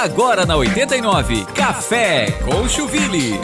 Agora na 89, Café com Chuville.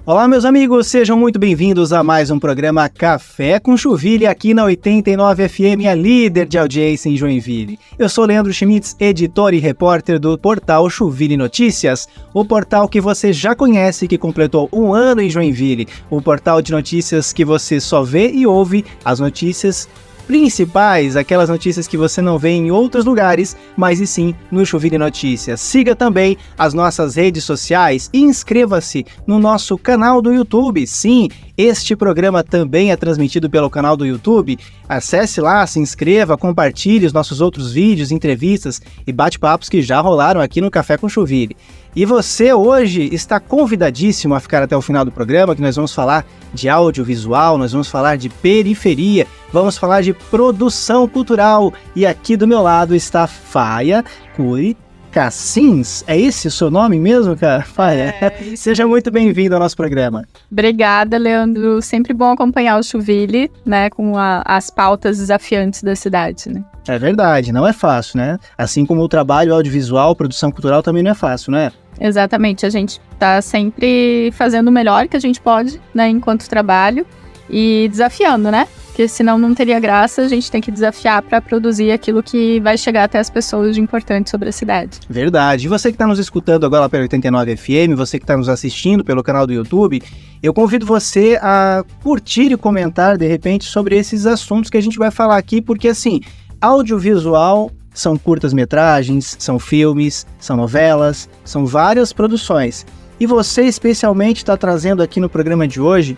Olá, meus amigos, sejam muito bem-vindos a mais um programa Café com Chuville aqui na 89 FM, a líder de audiência em Joinville. Eu sou Leandro Schmitz, editor e repórter do portal Chuville Notícias, o portal que você já conhece, que completou um ano em Joinville, o portal de notícias que você só vê e ouve as notícias principais, aquelas notícias que você não vê em outros lugares, mas e sim no Chuville Notícias. Siga também as nossas redes sociais e inscreva-se no nosso canal do YouTube. Sim, este programa também é transmitido pelo canal do YouTube. Acesse lá, se inscreva, compartilhe os nossos outros vídeos, entrevistas e bate-papos que já rolaram aqui no Café com Chuville. E você hoje está convidadíssimo a ficar até o final do programa, que nós vamos falar de audiovisual, nós vamos falar de periferia, vamos falar de produção cultural. E aqui do meu lado está Faia Curi Cassins. É esse o seu nome mesmo, cara? Faia, seja muito bem-vindo ao nosso programa. Obrigada, Leandro. Sempre bom acompanhar o Chuville, né, com as pautas desafiantes da cidade, né? É verdade, não é fácil, né? Assim como o trabalho audiovisual, produção cultural também não é fácil, né? Exatamente, a gente tá sempre fazendo o melhor que a gente pode, né, enquanto trabalho e desafiando, né? Porque senão não teria graça, a gente tem que desafiar para produzir aquilo que vai chegar até as pessoas de importante sobre a cidade. Verdade. E você que está nos escutando agora pela 89 FM, você que está nos assistindo pelo canal do YouTube, eu convido você a curtir e comentar, de repente, sobre esses assuntos que a gente vai falar aqui, porque assim, audiovisual são curtas-metragens, são filmes, são novelas, são várias produções. E você especialmente está trazendo aqui no programa de hoje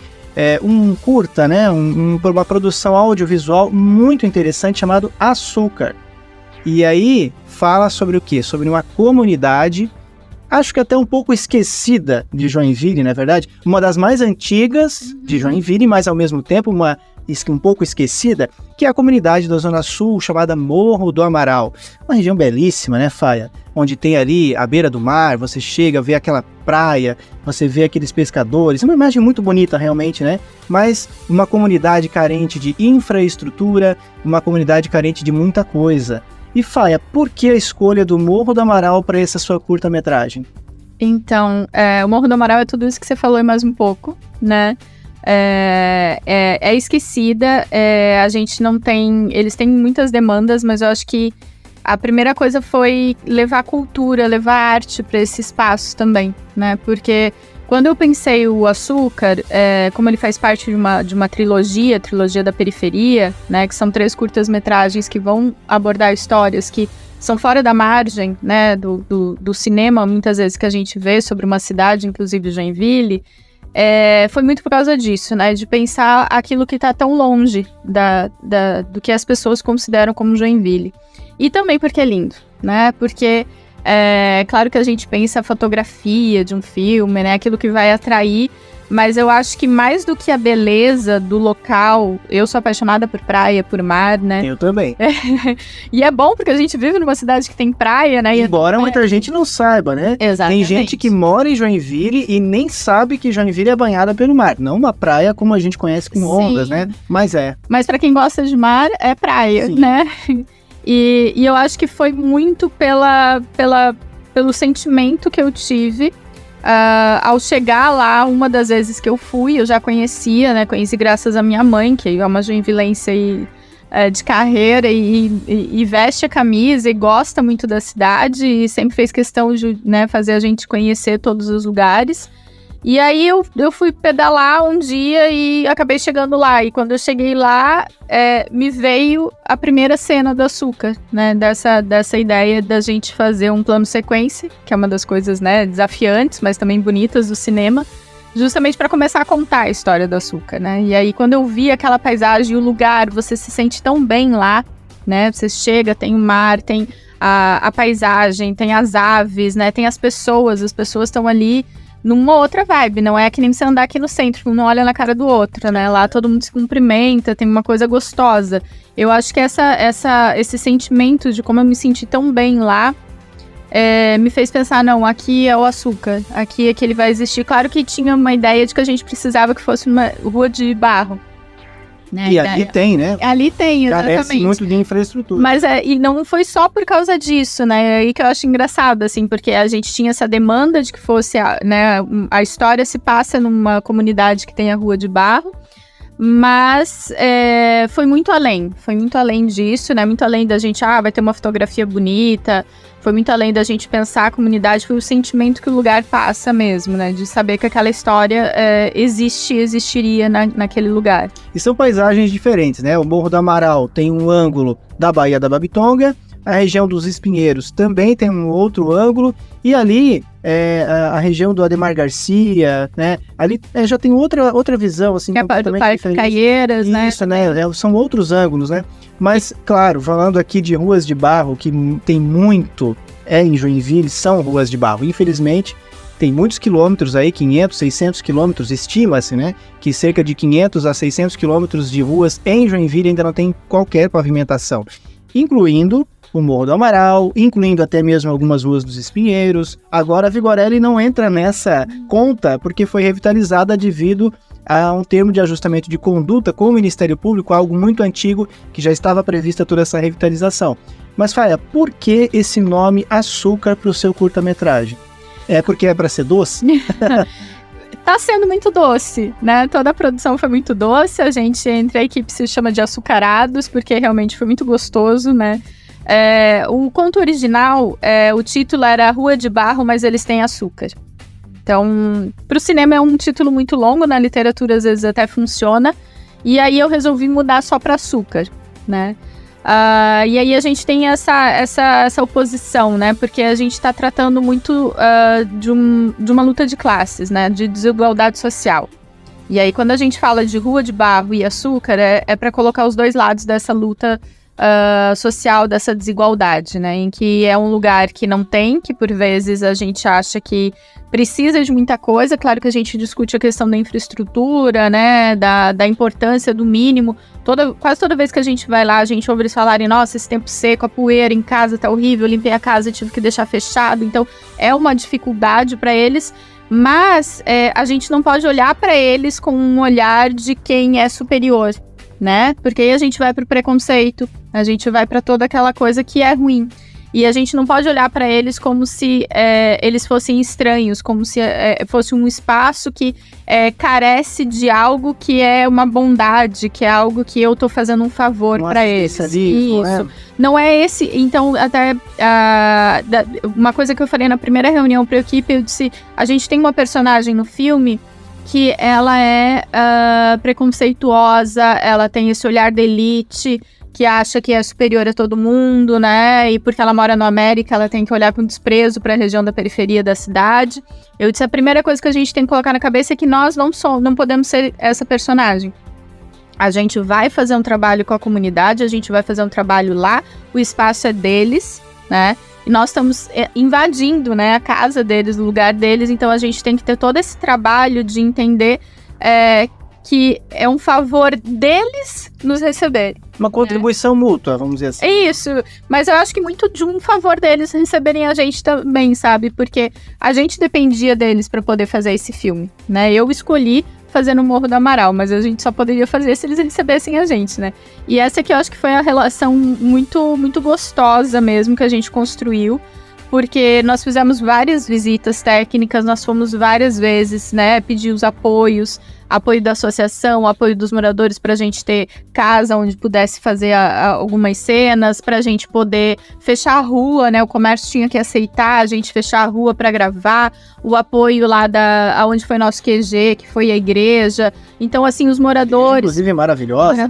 um curta, né? Uma produção audiovisual muito interessante chamado Açúcar. E aí fala sobre o quê? Sobre uma comunidade, acho que até um pouco esquecida de Joinville, na verdade, uma das mais antigas de Joinville, mas ao mesmo tempo um pouco esquecida, que é a comunidade da Zona Sul, chamada Morro do Amaral. Uma região belíssima, né, Faia? Onde tem ali a beira do mar, você chega, vê aquela praia, você vê aqueles pescadores, uma imagem muito bonita realmente, né? Mas uma comunidade carente de infraestrutura, uma comunidade carente de muita coisa. E Faia, por que a escolha do Morro do Amaral para essa sua curta-metragem? Então, o Morro do Amaral é tudo isso que você falou e mais um pouco, né? É esquecida, a gente não tem, eles têm muitas demandas, mas eu acho que a primeira coisa foi levar cultura, levar arte para esse espaço também, né? Porque quando eu pensei o Açúcar, como ele faz parte de uma trilogia da periferia, né? Que são 3 curtas-metragens que vão abordar histórias que são fora da margem, né? Do cinema, muitas vezes, que a gente vê sobre uma cidade, inclusive Joinville. Foi muito por causa disso, né? De pensar aquilo que está tão longe do que as pessoas consideram como Joinville. E também porque é lindo, né? Porque claro que a gente pensa a fotografia de um filme, né? Aquilo que vai atrair, mas eu acho que mais do que a beleza do local, eu sou apaixonada por praia, por mar, né? Eu também. E é bom porque a gente vive numa cidade que tem praia, né? Embora muita gente não saiba, né? Exatamente. Tem gente que mora em Joinville e nem sabe que Joinville é banhada pelo mar. Não uma praia como a gente conhece com ondas, né? Mas é. Mas para quem gosta de mar, é praia, sim, né? E eu acho que foi muito pelo sentimento que eu tive ao chegar lá. Uma das vezes que eu fui, eu já conhecia, né? Conheci graças à minha mãe, que é uma joinvilense de carreira e veste a camisa e gosta muito da cidade e sempre fez questão de, né, fazer a gente conhecer todos os lugares. E aí eu fui pedalar um dia e acabei chegando lá. E quando eu cheguei lá, me veio a primeira cena do Açúcar, né? Dessa ideia da gente fazer um plano sequência, que é uma das coisas, né, desafiantes, mas também bonitas do cinema, justamente para começar a contar a história do Açúcar, né? E aí quando eu vi aquela paisagem e o lugar, você se sente tão bem lá, né? Você chega, tem o mar, tem a paisagem, tem as aves, né? Tem as pessoas estão ali numa outra vibe, não é que nem você andar aqui no centro, um não olha na cara do outro, né? Lá todo mundo se cumprimenta, tem uma coisa gostosa. Eu acho que esse sentimento de como eu me senti tão bem lá me fez pensar, não, aqui é o Açúcar, aqui é que ele vai existir. Claro que tinha uma ideia de que a gente precisava que fosse uma rua de barro, né? E ali tem, né? Ali tem, Carece exatamente. muito de infraestrutura. Mas e não foi só por causa disso, né? É aí que eu acho engraçado, assim, porque a gente tinha essa demanda de que fosse, né? A história se passa numa comunidade que tem a Rua de Barro, mas foi muito além disso, né? Muito além da gente, vai ter uma fotografia bonita, foi muito além da gente pensar a comunidade, foi o sentimento que o lugar passa mesmo, né? De saber que aquela história existiria naquele lugar. E são paisagens diferentes, né? O Morro do Amaral tem um ângulo da Baía da Babitonga, a região dos Espinheiros também tem um outro ângulo, e ali a região do Ademar Garcia, né? Ali já tem outra visão, assim, que é do Parque Caieiras, né? Isso, né? São outros ângulos, né? Mas, claro, falando aqui de ruas de barro, que tem muito em Joinville, são ruas de barro. Infelizmente, tem muitos quilômetros aí, 500, 600 quilômetros, estima-se, né? Que cerca de 500 a 600 quilômetros de ruas em Joinville ainda não tem qualquer pavimentação, incluindo o Morro do Amaral, incluindo até mesmo algumas ruas dos Espinheiros. Agora a Vigorelli não entra nessa conta porque foi revitalizada devido a um termo de ajustamento de conduta com o Ministério Público, algo muito antigo que já estava prevista toda essa revitalização. Mas, Faia, por que esse nome Açúcar para o seu curta-metragem? É porque é para ser doce? Tá sendo muito doce, né? Toda a produção foi muito doce, a gente, entre a equipe, se chama de açucarados, porque realmente foi muito gostoso, né? O conto original, o título era Rua de Barro, mas eles têm açúcar. Então, pro cinema é um título muito longo, na literatura às vezes até funciona, e aí eu resolvi mudar só para açúcar, né? E aí a gente tem essa oposição, né? Porque a gente está tratando muito de uma luta de classes, né? De desigualdade social. E aí quando a gente fala de Rua de Barro e açúcar, é para colocar os dois lados dessa luta social, dessa desigualdade, né? Em que é um lugar que não tem, que por vezes a gente acha que precisa de muita coisa. Claro que a gente discute a questão da infraestrutura, né? Da importância do mínimo. Quase toda vez que a gente vai lá, a gente ouve eles falarem: nossa, esse tempo seco, a poeira em casa tá horrível, eu limpei a casa e tive que deixar fechado. Então, é uma dificuldade para eles, mas a gente não pode olhar para eles com um olhar de quem é superior, né? Porque aí a gente vai pro preconceito, a gente vai para toda aquela coisa que é ruim. E a gente não pode olhar para eles como se eles fossem estranhos, como se fosse um espaço que carece de algo que é uma bondade, que é algo que eu tô fazendo um favor para eles. Isso. Não é esse. Então, até uma coisa que eu falei na primeira reunião para a equipe, eu disse: a gente tem uma personagem no filme que ela é preconceituosa, ela tem esse olhar da elite, que acha que é superior a todo mundo, né? E porque ela mora na América, ela tem que olhar com desprezo para a região da periferia da cidade. Eu disse: a primeira coisa que a gente tem que colocar na cabeça é que nós não podemos ser essa personagem. A gente vai fazer um trabalho com a comunidade, a gente vai fazer um trabalho lá, o espaço é deles, né? E nós estamos invadindo, né, a casa deles, o lugar deles, então a gente tem que ter todo esse trabalho de entender que é um favor deles nos receberem. Uma contribuição mútua, vamos dizer assim. É isso, mas eu acho que muito de um favor deles receberem a gente também, sabe? Porque a gente dependia deles para poder fazer esse filme, né? Eu escolhi fazer no Morro do Amaral, mas a gente só poderia fazer se eles recebessem a gente, né? E essa aqui eu acho que foi a relação muito, muito gostosa mesmo que a gente construiu, porque nós fizemos várias visitas técnicas, nós fomos várias vezes, né, pedir os apoio da associação, apoio dos moradores para a gente ter casa onde pudesse fazer algumas cenas, para a gente poder fechar a rua, né, o comércio tinha que aceitar a gente fechar a rua para gravar, o apoio lá onde foi nosso QG, que foi a igreja. Então, assim, os moradores... Inclusive maravilhosa,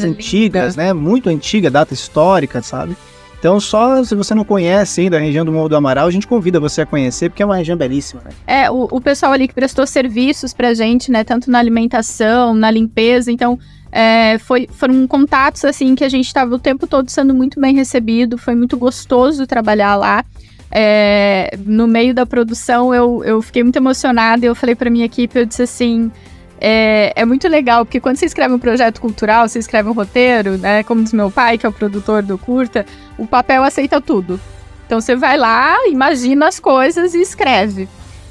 antigas, né, muito antiga, data histórica, sabe? Então, só se você não conhece ainda a região do Morro do Amaral, a gente convida você a conhecer, porque é uma região belíssima, né? O pessoal ali que prestou serviços pra gente, né, tanto na alimentação, na limpeza, então foram contatos, assim, que a gente estava o tempo todo sendo muito bem recebido, foi muito gostoso trabalhar lá. No meio da produção, eu fiquei muito emocionada, e eu falei pra minha equipe, eu disse assim... É muito legal, porque quando você escreve um projeto cultural, você escreve um roteiro, né? Como diz meu pai, que é o produtor do curta, o papel aceita tudo. Então você vai lá, imagina as coisas e escreve.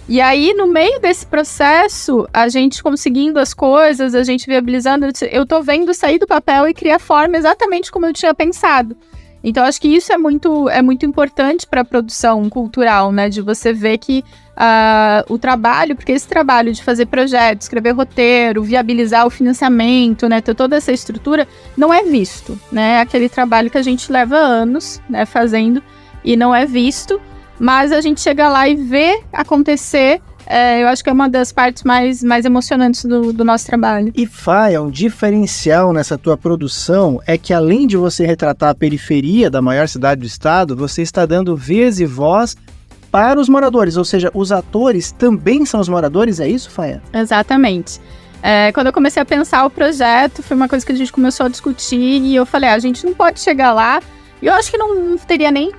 E aí, no meio desse processo, a gente conseguindo as coisas, a gente viabilizando, eu tô vendo sair do papel e criar forma exatamente como eu tinha pensado. Então, acho que isso é muito importante para a produção cultural, né? De você ver que o trabalho, porque esse trabalho de fazer projetos, escrever roteiro, viabilizar o financiamento, né? Ter toda essa estrutura, não é visto, né? É aquele trabalho que a gente leva anos, né, fazendo e não é visto. Mas a gente chega lá e vê acontecer, eu acho que é uma das partes mais emocionantes do nosso trabalho. E Faia, um diferencial nessa tua produção é que além de você retratar a periferia da maior cidade do estado, você está dando vez e voz para os moradores, ou seja, os atores também são os moradores, é isso, Faia? Exatamente. Quando eu comecei a pensar o projeto, foi uma coisa que a gente começou a discutir e eu falei, a gente não pode chegar lá, e eu acho que não teria nem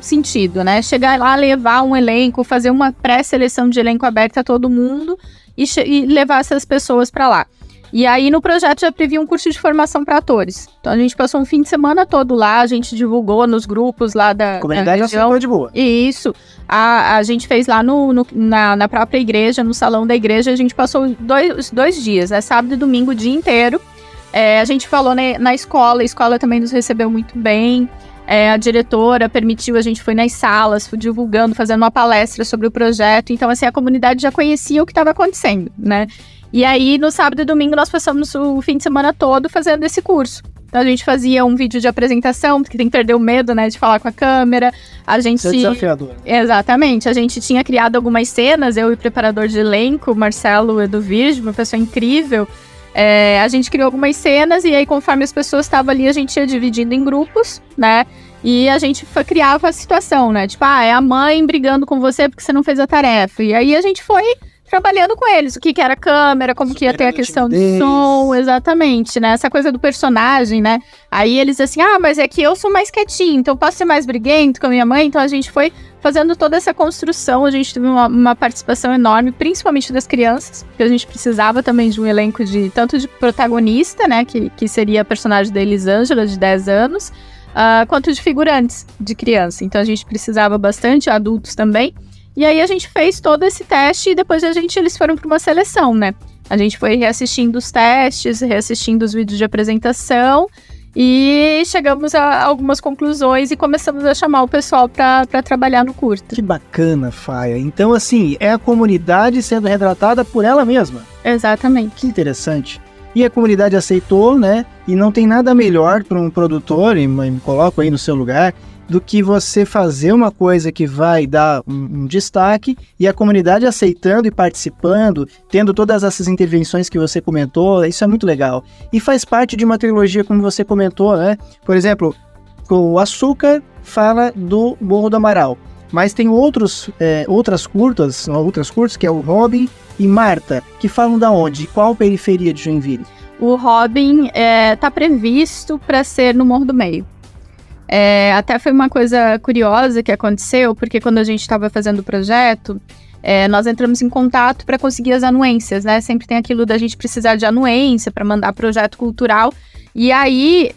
sentido, né? Chegar lá, levar um elenco, fazer uma pré-seleção de elenco aberta a todo mundo e levar essas pessoas para lá. E aí, no projeto, já previa um curso de formação para atores. Então, a gente passou um fim de semana todo lá, a gente divulgou nos grupos lá da comunidade já aceitou de boa. Isso. A gente fez lá na própria igreja, no salão da igreja, a gente passou dois dias, né? Sábado e domingo, o dia inteiro. A gente falou na escola, a escola também nos recebeu muito bem. A diretora permitiu, a gente foi nas salas, foi divulgando, fazendo uma palestra sobre o projeto. Então, assim, a comunidade já conhecia o que estava acontecendo, né? E aí, no sábado e domingo, nós passamos o fim de semana todo fazendo esse curso. Então, a gente fazia um vídeo de apresentação, porque tem que perder o medo, né, de falar com a câmera. A gente... Isso é desafiador. Exatamente. A gente tinha criado algumas cenas, eu e o preparador de elenco, Marcelo Eduvirge, uma pessoa incrível. A gente criou algumas cenas e aí, conforme as pessoas estavam ali, a gente ia dividindo em grupos, né? E a gente criava a situação, né? Tipo, é a mãe brigando com você porque você não fez a tarefa. E aí a gente foi trabalhando com eles. O que era câmera, como que ia ter a questão do som, exatamente, né? Essa coisa do personagem, né? Aí eles assim, mas é que eu sou mais quietinho, então eu posso ser mais briguento com a minha mãe. Então a gente foi fazendo toda essa construção, a gente teve uma participação enorme, principalmente das crianças, porque a gente precisava também de um elenco tanto de protagonista, né, que seria a personagem da Elisângela, de 10 anos, quanto de figurantes de criança. Então a gente precisava bastante, adultos também. E aí a gente fez todo esse teste e depois eles foram para uma seleção, né? A gente foi reassistindo os testes, reassistindo os vídeos de apresentação e chegamos a algumas conclusões e começamos a chamar o pessoal para trabalhar no curta. Que bacana, Faia. Então, assim, é a comunidade sendo retratada por ela mesma. Exatamente. Que interessante. E a comunidade aceitou, né? E não tem nada melhor para um produtor, e me coloco aí no seu lugar, do que você fazer uma coisa que vai dar um destaque e a comunidade aceitando e participando, tendo todas essas intervenções que você comentou, isso é muito legal. E faz parte de uma trilogia, como você comentou, né? Por exemplo, o Açúcar fala do Morro do Amaral, mas tem outras curtas, que é o Robin e Marta, que falam da onde? Qual periferia de Joinville? O Robin está previsto para ser no Morro do Meio. Até foi uma coisa curiosa que aconteceu, porque quando a gente estava fazendo o projeto, nós entramos em contato para conseguir as anuências, né? Sempre tem aquilo da gente precisar de anuência para mandar projeto cultural. E aí,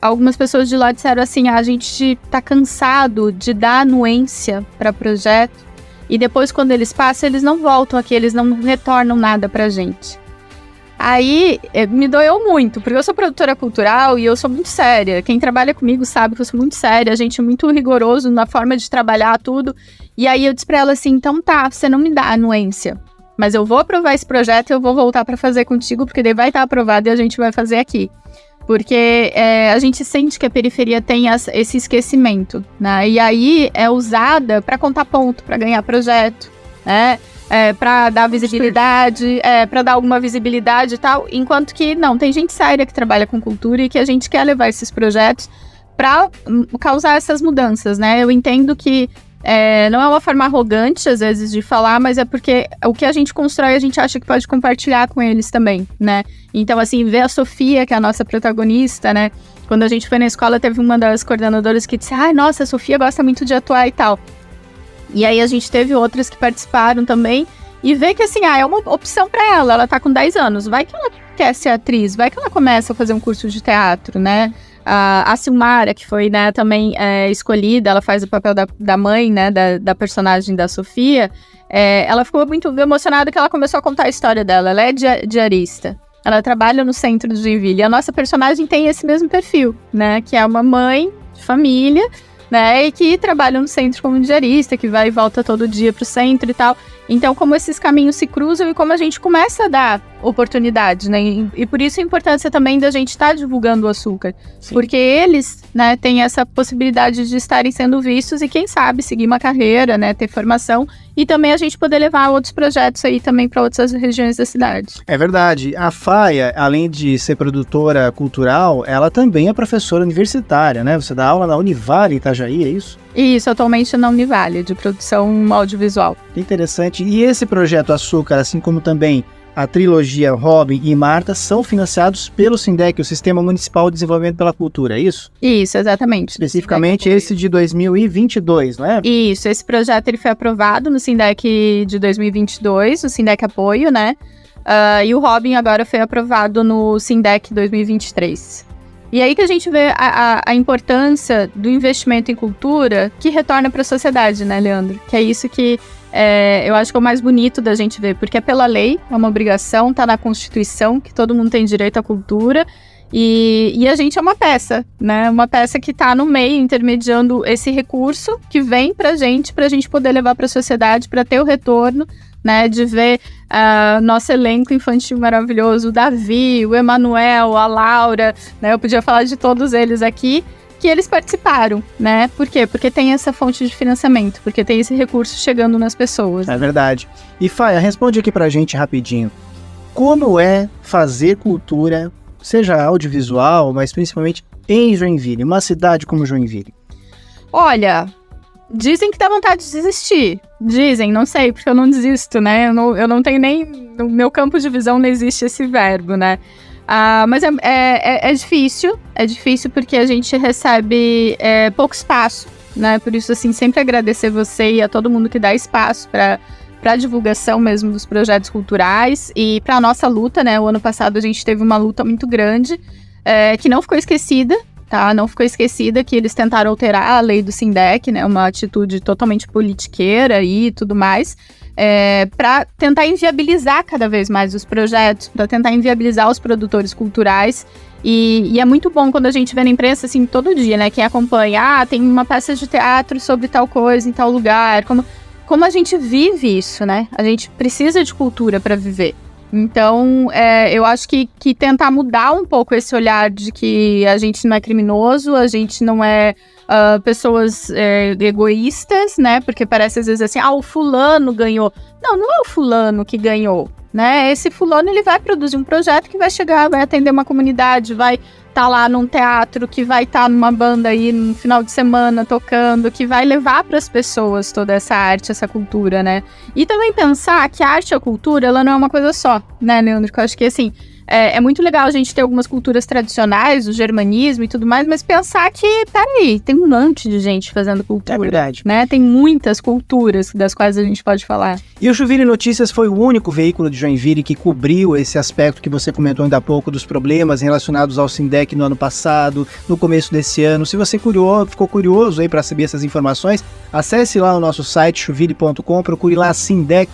algumas pessoas de lá disseram assim, a gente tá cansado de dar anuência para projeto, e depois quando eles passam, eles não voltam aqui, eles não retornam nada pra gente. Aí, me doeu muito, porque eu sou produtora cultural e eu sou muito séria. Quem trabalha comigo sabe que eu sou muito séria, a gente é muito rigoroso na forma de trabalhar tudo. E aí eu disse pra ela assim, então tá, você não me dá anuência, mas eu vou aprovar esse projeto e eu vou voltar pra fazer contigo, porque daí vai estar aprovado e a gente vai fazer aqui. Porque a gente sente que a periferia tem esse esquecimento, né? E aí é usada pra contar ponto, pra ganhar projeto, né? Para dar visibilidade, para dar alguma visibilidade e tal, enquanto que não, tem gente séria que trabalha com cultura e que a gente quer levar esses projetos para causar essas mudanças, né? Eu entendo que não é uma forma arrogante, às vezes, de falar, mas é porque o que a gente constrói, a gente acha que pode compartilhar com eles também, né? Então, assim, ver a Sofia, que é a nossa protagonista, né? Quando a gente foi na escola, teve uma das coordenadoras que disse, nossa, a Sofia gosta muito de atuar e tal. E aí a gente teve outras que participaram também e vê que assim, é uma opção para ela tá com 10 anos, vai que ela quer ser atriz, vai que ela começa a fazer um curso de teatro, né? A Silmara, que foi, né, também escolhida, ela faz o papel da mãe, né, da personagem da Sofia, ela ficou muito emocionada que ela começou a contar a história dela. Ela é diarista, ela trabalha no centro de Joinville, e a nossa personagem tem esse mesmo perfil, né, que é uma mãe de família, né, e que trabalha no centro como diarista, que vai e volta todo dia pro centro e tal. Então, como esses caminhos se cruzam e como a gente começa a dar oportunidade, né, e por isso a importância também da gente estar divulgando o açúcar, Sim. porque eles, né, têm essa possibilidade de estarem sendo vistos e quem sabe seguir uma carreira, né, ter formação e também a gente poder levar outros projetos aí também para outras regiões da cidade. É verdade. A Faia, além de ser produtora cultural, ela também é professora universitária, né? Você dá aula na Univale Itajaí, é isso? Isso, atualmente na Univale, de produção audiovisual. Que interessante. E esse projeto Açúcar, assim como também a trilogia Robin e Marta, são financiados pelo SINDEC, o Sistema Municipal de Desenvolvimento pela Cultura, é isso? Isso, exatamente. Especificamente esse de 2022, não é? Isso, esse projeto ele foi aprovado no SINDEC de 2022, o SINDEC Apoio, né? E o Robin agora foi aprovado no SINDEC 2023. E aí que a gente vê a importância do investimento em cultura que retorna para a sociedade, né, Leandro? Que é isso que eu acho que é o mais bonito da gente ver, porque é pela lei, é uma obrigação, tá na Constituição, que todo mundo tem direito à cultura, e a gente é uma peça, né? Uma peça que tá no meio, intermediando esse recurso que vem pra gente poder levar para a sociedade, para ter o retorno, né, de ver nosso elenco infantil maravilhoso, o Davi, o Emanuel, a Laura, né, eu podia falar de todos eles aqui, que eles participaram, né? Por quê? Porque tem essa fonte de financiamento, porque tem esse recurso chegando nas pessoas. É verdade. E Faia, responde aqui pra gente rapidinho. Como é fazer cultura, seja audiovisual, mas principalmente em Joinville, uma cidade como Joinville? Olha, dizem que dá vontade de desistir. Dizem, não sei, porque eu não desisto, né? Eu não tenho nem... No meu campo de visão não existe esse verbo, né? Mas é difícil porque a gente recebe pouco espaço, né? Por isso, assim, sempre agradecer você e a todo mundo que dá espaço para a divulgação mesmo dos projetos culturais e para a nossa luta, né? O ano passado a gente teve uma luta muito grande que não ficou esquecida, tá? Não ficou esquecida que eles tentaram alterar a lei do SINDEC, né? Uma atitude totalmente politiqueira e tudo mais. Para tentar inviabilizar cada vez mais os projetos, para tentar inviabilizar os produtores culturais. E é muito bom quando a gente vê na imprensa, assim, todo dia, né? Quem acompanha, tem uma peça de teatro sobre tal coisa em tal lugar. Como a gente vive isso, né? A gente precisa de cultura para viver. Então, eu acho que tentar mudar um pouco esse olhar de que a gente não é criminoso, a gente não é pessoas egoístas, né? Porque parece às vezes assim, o fulano ganhou. Não é o fulano que ganhou, né? Esse fulano, ele vai produzir um projeto que vai chegar, vai atender uma comunidade, vai estar lá num teatro, que vai estar numa banda aí no final de semana tocando, que vai levar para as pessoas toda essa arte, essa cultura, né? E também pensar que a arte e a cultura, ela não é uma coisa só, né, Leandro? Eu acho que, assim, é muito legal a gente ter algumas culturas tradicionais, o germanismo e tudo mais, mas pensar que, peraí, tem um monte de gente fazendo cultura. É verdade. Né? Tem muitas culturas das quais a gente pode falar. E o Joinville Notícias foi o único veículo de Joinville que cobriu esse aspecto que você comentou ainda há pouco, dos problemas relacionados ao SINDEC no ano passado, no começo desse ano. Se você ficou curioso aí para saber essas informações, acesse lá o nosso site, joinville.com, procure lá SINDEC,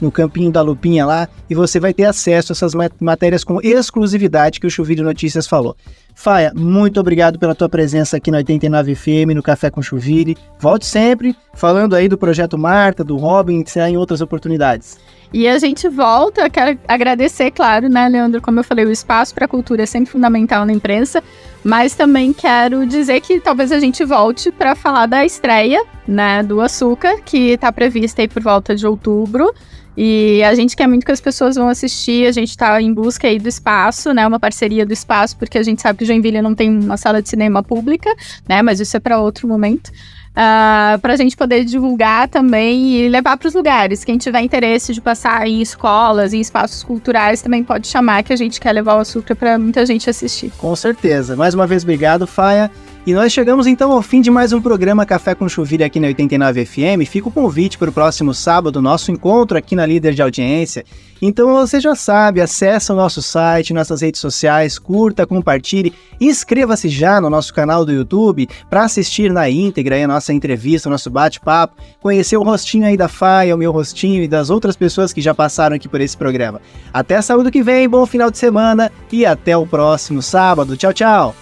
no campinho da lupinha lá, e você vai ter acesso a essas matérias com exclusividade que o Joinville Notícias falou. Faia, muito obrigado pela tua presença aqui na 89 FM, no Café com Joinville. Volte sempre, falando aí do Projeto Marta, do Robin, será em outras oportunidades. E a gente volta, quero agradecer, claro, né, Leandro, como eu falei, o espaço para a cultura é sempre fundamental na imprensa, mas também quero dizer que talvez a gente volte para falar da estreia, né, do Açúcar, que está prevista aí por volta de outubro. E a gente quer muito que as pessoas vão assistir, a gente está em busca aí do espaço, né, uma parceria do espaço, porque a gente sabe que Joinville não tem uma sala de cinema pública, né, mas isso é para outro momento, para a gente poder divulgar também e levar para os lugares. Quem tiver interesse de passar em escolas, em espaços culturais, também pode chamar, que a gente quer levar o Açúcar para muita gente assistir. Com certeza. Mais uma vez, obrigado, Faia. E nós chegamos então ao fim de mais um programa Café com Chuville aqui na 89 FM. Fica o convite para o próximo sábado, nosso encontro aqui na Líder de Audiência. Então você já sabe, acesse o nosso site, nossas redes sociais, curta, compartilhe, inscreva-se já no nosso canal do YouTube para assistir na íntegra aí a nossa entrevista, o nosso bate-papo, conhecer o rostinho aí da Faia, o meu rostinho e das outras pessoas que já passaram aqui por esse programa. Até sábado que vem, bom final de semana e até o próximo sábado. Tchau, tchau!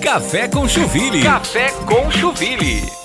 Café com Chuville. Café com Chuville.